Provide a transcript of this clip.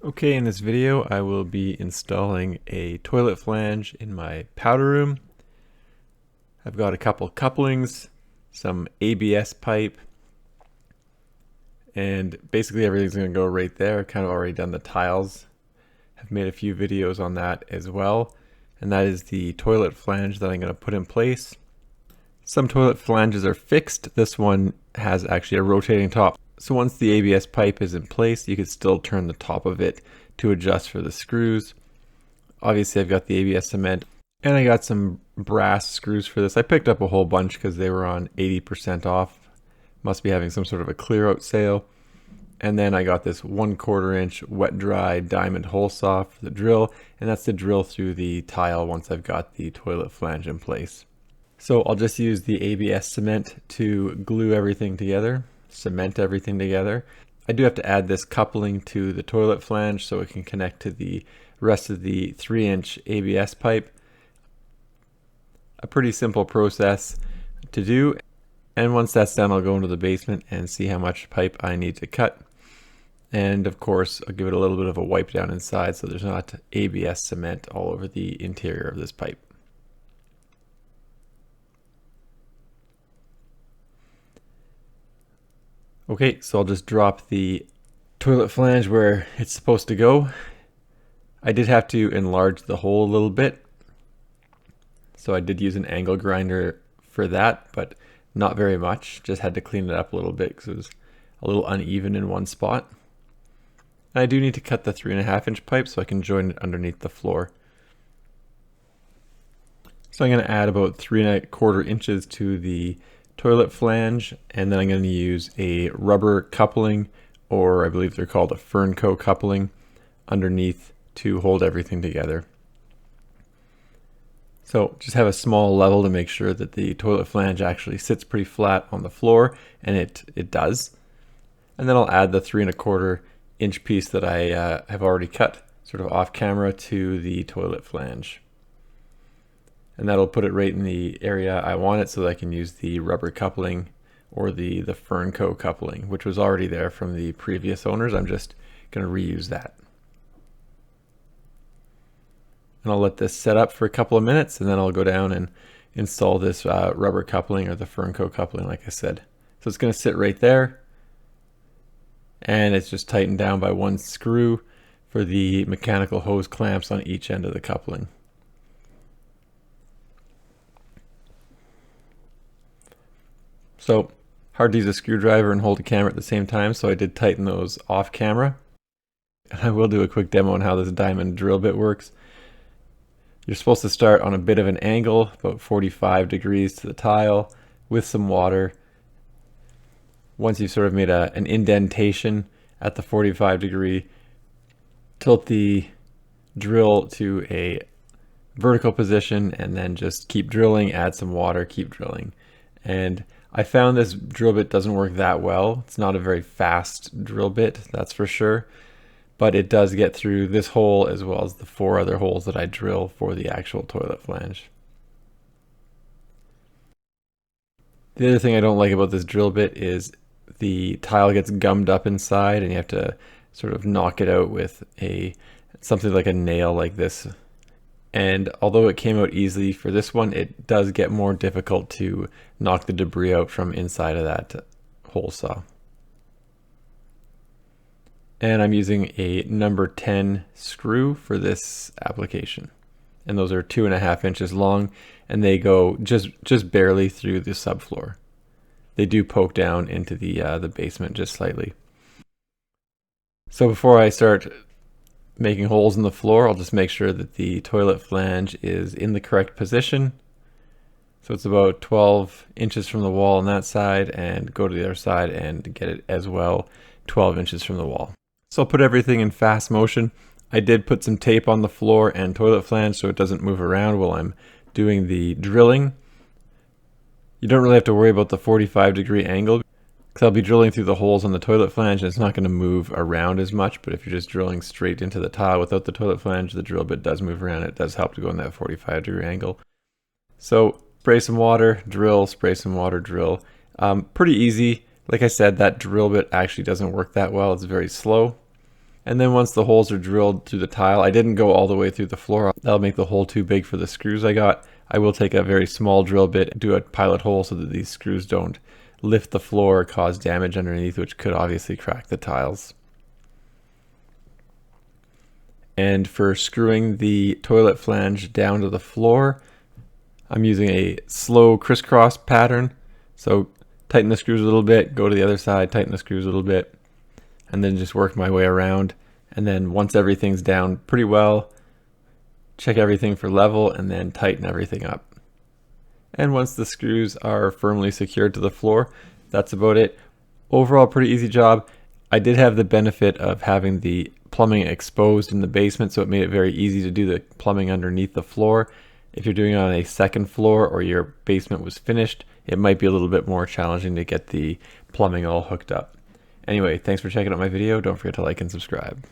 Okay, in this video I will be installing a toilet flange in my powder room. I've got a couple couplings, some ABS pipe, and basically everything's going to go right there. I've kind of already done the tiles. I've made a few videos on that as well, and that is the toilet flange that I'm going to put in place. Some toilet flanges are fixed. This one has actually a rotating top. So once the ABS pipe is in place, you can still turn the top of it to adjust for the screws. Obviously I've got the ABS cement and I got some brass screws for this. I picked up a whole bunch because they were on 80% off. Must be having some sort of a clear out sale. And then I got this 1/4 inch wet dry diamond hole saw for the drill, and that's to drill through the tile once I've got the toilet flange in place. So I'll just use the ABS cement to glue everything together, cement everything together. I do have to add this coupling to the toilet flange so it can connect to the rest of the 3-inch ABS pipe. A pretty simple process to do, and once that's done I'll go into the basement and see how much pipe I need to cut. And of course I'll give it a little bit of a wipe down inside so there's not ABS cement all over the interior of this pipe. Okay, so I'll just drop the toilet flange where it's supposed to go. I did have to enlarge the hole a little bit, so I did use an angle grinder for that, but not very much. Just had to clean it up a little bit because it was a little uneven in one spot. And I do need to cut the 3.5 inch pipe so I can join it underneath the floor. So I'm going to add about 3.25 inches to the toilet flange, and then I'm going to use a rubber coupling, or I believe they're called a Fernco coupling, underneath to hold everything together. So just have a small level to make sure that the toilet flange actually sits pretty flat on the floor, and it does. And then I'll add the 3.25 inch piece that I have already cut sort of off camera to the toilet flange. And that'll put it right in the area I want it so that I can use the rubber coupling or the Fernco coupling, which was already there from the previous owners. I'm just going to reuse that. And I'll let this set up for a couple of minutes, and then I'll go down and install this rubber coupling or the Fernco coupling, like I said. So it's going to sit right there, and it's just tightened down by one screw for the mechanical hose clamps on each end of the coupling. So hard to use a screwdriver and hold a camera at the same time, so I did tighten those off camera. And I will do a quick demo on how this diamond drill bit works. You're supposed to start on a bit of an angle, about 45 degrees to the tile, with some water. Once you've sort of made an indentation at the 45 degree, tilt the drill to a vertical position and then just keep drilling, add some water, keep drilling. And I found this drill bit doesn't work that well. It's not a very fast drill bit, that's for sure. But it does get through this hole as well as the 4 other holes that I drill for the actual toilet flange. The other thing I don't like about this drill bit is the tile gets gummed up inside and you have to sort of knock it out with something like a nail like this. And although it came out easily for this one, it does get more difficult to knock the debris out from inside of that hole saw. And I'm using a number 10 screw for this application. And those are 2.5 inches long, and they go just barely through the subfloor. They do poke down into the basement just slightly. So before I start making holes in the floor, I'll just make sure that the toilet flange is in the correct position. So it's about 12 inches from the wall on that side, and go to the other side and get it as well 12 inches from the wall. So I'll put everything in fast motion. I did put some tape on the floor and toilet flange so it doesn't move around while I'm doing the drilling. You don't really have to worry about the 45 degree angle, because I'll be drilling through the holes on the toilet flange and it's not going to move around as much. But if you're just drilling straight into the tile without the toilet flange, the drill bit does move around. It does help to go in that 45 degree angle. So spray some water, drill, spray some water, drill. Pretty easy. Like I said, that drill bit actually doesn't work that well. It's very slow. And then once the holes are drilled through the tile, I didn't go all the way through the floor. That'll make the hole too big for the screws I got. I will take a very small drill bit and do a pilot hole so that these screws don't lift the floor or cause damage underneath, which could obviously crack the tiles. And for screwing the toilet flange down to the floor, I'm using a slow crisscross pattern. So tighten the screws a little bit, go to the other side, tighten the screws a little bit, and then just work my way around. And then once everything's down pretty well, check everything for level and then tighten everything up. And once the screws are firmly secured to the floor, that's about it. Overall, pretty easy job. I did have the benefit of having the plumbing exposed in the basement, so it made it very easy to do the plumbing underneath the floor. If you're doing it on a second floor or your basement was finished, it might be a little bit more challenging to get the plumbing all hooked up. Anyway, thanks for checking out my video. Don't forget to like and subscribe.